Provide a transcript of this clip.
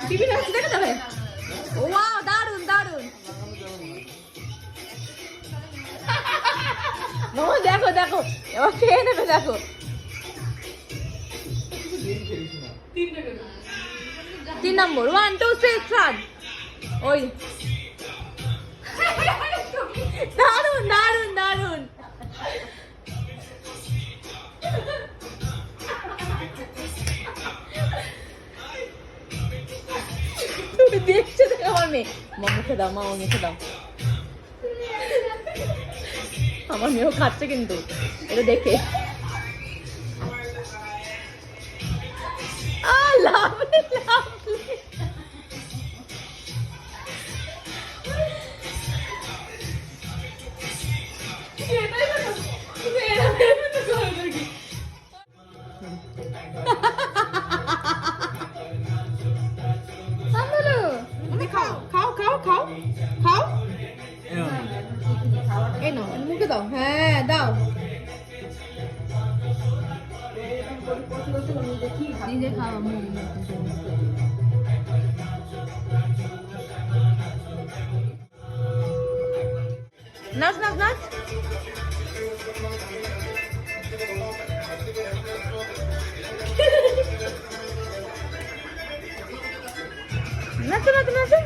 Tiffin আসছে দেখে যাবে। ওয়াও দারুন দারুন। মামা দেখো দেখো এবার খেয়ে নেবে দেখো। 3 নম্বর 1 2 3 স্টার্ট। ওই দারুন দারুন দারুন। তুমি দেখছো দেখো আমার মেয়ে। মা মুখে দাও, মা মুখে দাও। আমার মেয়েও খাচ্ছে কিন্তু এটা দেখে। Lovely lovely. খাও খাও খাও খাও খাও। এই নাও মুখে দাও। হ্যাঁ দাও। নিজে খাও। নাচ নাচ নাচ। নাচো নাচো নাচো।